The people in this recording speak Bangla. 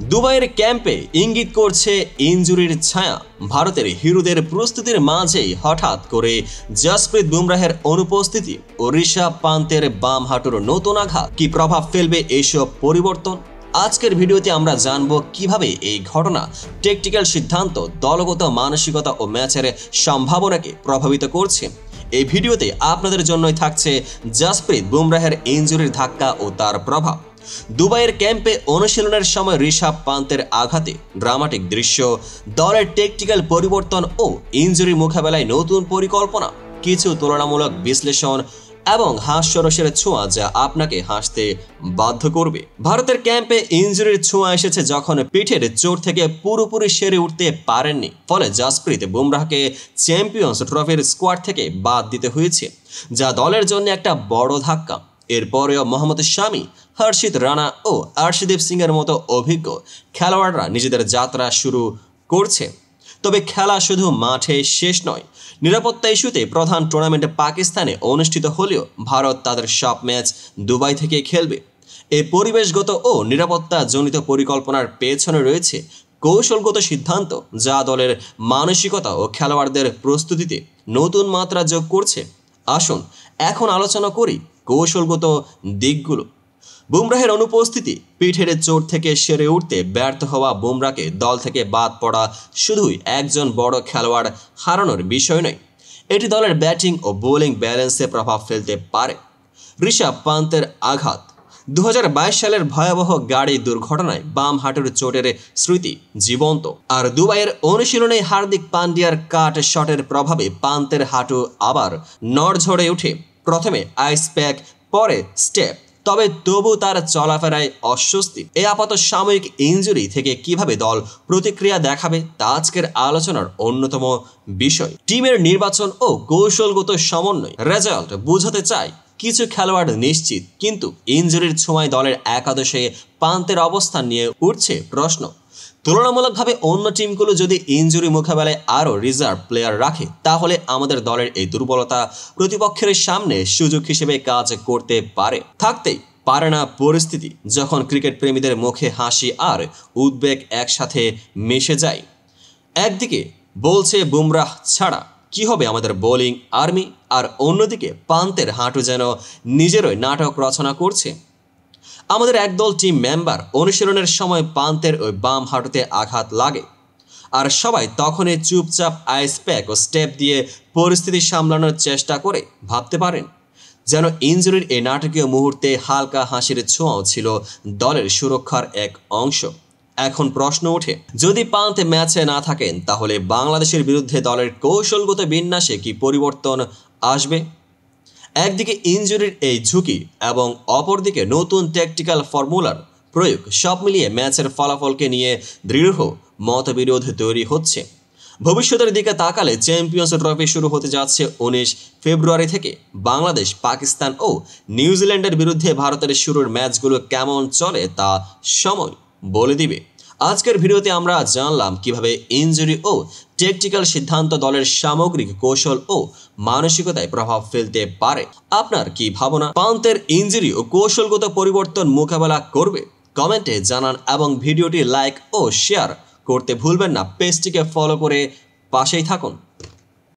দুবাইয়ের ক্যাম্পে ইঙ্গিত করছে ইনজুরির ছায়া। ভারতের হিরোদের প্রস্তুতির মাঝেই হঠাৎ করে জসপ্রীত বুমরাহের অনুপস্থিতি ও ঋষভ পান্তের বাম হাঁটুর নতুন আঘাত কি প্রভাব ফেলবে এইসব পরিবর্তন? আজকের ভিডিওতে আমরা জানব কিভাবে এই ঘটনা টেকটিক্যাল সিদ্ধান্ত, দলগত মানসিকতা ও ম্যাচের সম্ভাবনাকে প্রভাবিত করছে। এই ভিডিওতে আপনাদের জন্যই থাকছে জসপ্রীত বুমরাহের ইনজুরির ধাক্কা ও তার প্রভাব, দুবাইয়ের ক্যাম্পে অনুশীলনের সময় ঋষভ পান্তের আঘাতে ড্রামাটিক দৃশ্য, দলের টেকটিক্যাল পরিবর্তন ও ইনজুরি মোকাবেলায় নতুন পরিকল্পনা, কিছু তুলনামূলক বিশ্লেষণ এবং হাস্যরসের ছোঁয়া যা আপনাকে হাসতে বাধ্য করবে। ভারতের ক্যাম্পে ইনজুরির ছোঁয়া এসেছে যখন পিঠের চোট থেকে পুরোপুরি সেরে উঠতে পারেননি, ফলে জসপ্রীত বুমরাহকে চ্যাম্পিয়ন্স ট্রফির স্কোয়াড থেকে বাদ দিতে হয়েছে, যা দলের জন্য একটা বড় ধাক্কা। এরপরেও মোহাম্মদ শামি, হর্ষিত রানা ও আর্শদীপ সিংয়ের মতো অভিজ্ঞ খেলোয়াড়রা নিজেদের যাত্রা শুরু করছে। তবে খেলা শুধু মাঠে শেষ নয়। নিরাপত্তা ইস্যুতে প্রধান টুর্নামেন্ট পাকিস্তানে অনুষ্ঠিত হলেও ভারত তাদের সব ম্যাচ দুবাই থেকে খেলবে। এই পরিবেশগত ও নিরাপত্তা জনিত পরিকল্পনার পেছনে রয়েছে কৌশলগত সিদ্ধান্ত, যা দলের মানসিকতা ও খেলোয়াড়দের প্রস্তুতিতে নতুন মাত্রা যোগ করছে। আসুন এখন আলোচনা করি কৌশলগত দিকগুলো। বুমরাহের অনুপস্থিতি, পিঠের চোট থেকে সেরে উঠতে ব্যর্থ হওয়া বুমরাহকে দল থেকে বাদ পড়া শুধুই একজন বড় খেলোয়াড় হারানোর বিষয় নয়, এটি দলের ব্যাটিং ও বোলিং ব্যালেন্সে প্রভাব ফেলতে পারে। ঋষভ পান্তের আঘাত, 2022 সালের ভয়াবহ গাড়ি দুর্ঘটনায় বাম হাঁটুর চোটের স্মৃতি জীবন্ত, আর দুবাইয়ের অনুশীলনে হার্দিক পান্ডিয়ার কাট শটের প্রভাবে পান্তের হাঁটু আবার নড়ঝড়ে উঠে। প্রথমে আইস প্যাক, পরে স্টেপ, তবে তবু তার চলাফেরায় অস্বস্তি। এই আপাত সাময়িক ইনজুরি থেকে কিভাবে দল প্রতিক্রিয়া দেখাবে তা আজকের আলোচনার অন্যতম বিষয়। টিমের নির্বাচন ও কৌশলগত সমন্বয়। রেজাল্ট বোঝাতে চাই কিছু খেলোয়াড় নিশ্চিত, কিন্তু ইনজুরির ছোঁয়ায় দলের একাদশে পান্তের অবস্থান নিয়ে উঠছে প্রশ্ন। তুলনামূলকভাবে অন্য টিমগুলো যদি ইনজুরি মোকাবেলায় আরও রিজার্ভ প্লেয়ার রাখে, তাহলে আমাদের দলের এই দুর্বলতা প্রতিপক্ষের সামনে সুযোগ হিসেবে কাজ করতে পারে। থাকতেই পারে না পরিস্থিতি যখন ক্রিকেট প্রেমীদের মুখে হাসি আর উদ্বেগ একসাথে মিশে যায়। একদিকে বলছে বুমরাহ ছাড়া কি হবে আমাদের বোলিং আর্মি, আর অন্যদিকে পান্তের হাঁটু যেন নিজেরই নাটক রচনা করছে। আমাদের একদল টিম মেম্বার অনুশীলনের সময় পান্তের ওই বাম হাঁটুতে আঘাত লাগে, আর সবাই তখনই চুপচাপ আইস প্যাক ও স্টেপ দিয়ে পরিস্থিতি সামলানোর চেষ্টা করে। ভাবতে পারেন যেন ইনজুরির এই নাটকীয় মুহূর্তে হালকা হাসির ছোঁয়াও ছিল দলের সুরক্ষার এক অংশ। এখন প্রশ্ন ওঠে, যদি পান্তে ম্যাচে না থাকেন তাহলে বাংলাদেশের বিরুদ্ধে দলের কৌশলগত বিন্যাসে কি পরিবর্তন আসবে? একদিকে ইনজুরির এই ঝুঁকি এবং অপরদিকে নতুন ট্যাকটিক্যাল ফর্মুলার প্রয়োগ, সব মিলিয়ে ম্যাচের ফলাফলকে নিয়ে দৃঢ় মতবিরোধ তৈরি হচ্ছে। ভবিষ্যতের দিকে তাকালে চ্যাম্পিয়ন্স ট্রফি শুরু হতে যাচ্ছে 19 ফেব্রুয়ারি থেকে। বাংলাদেশ, পাকিস্তান ও নিউজিল্যান্ডের বিরুদ্ধে ভারতের শুরুর ম্যাচগুলো কেমন চলে তা সময় বলে দিবে। আজকের ভিডিওতে আমরা জানলাম কিভাবে ইনজুরি ও টেকটিক্যাল সিদ্ধান্ত দলের সামগ্রিক কৌশল ও মানসিকতায় প্রভাব ফেলতে পারে। আপনার কি ভাবনা? পান্তের ইনজুরি ও কৌশলগত পরিবর্তন মোকাবেলা করবে? কমেন্টে জানান এবং ভিডিওটি লাইক ও শেয়ার করতে ভুলবেন না। পেজটিকে ফলো করে পাশেই থাকুন।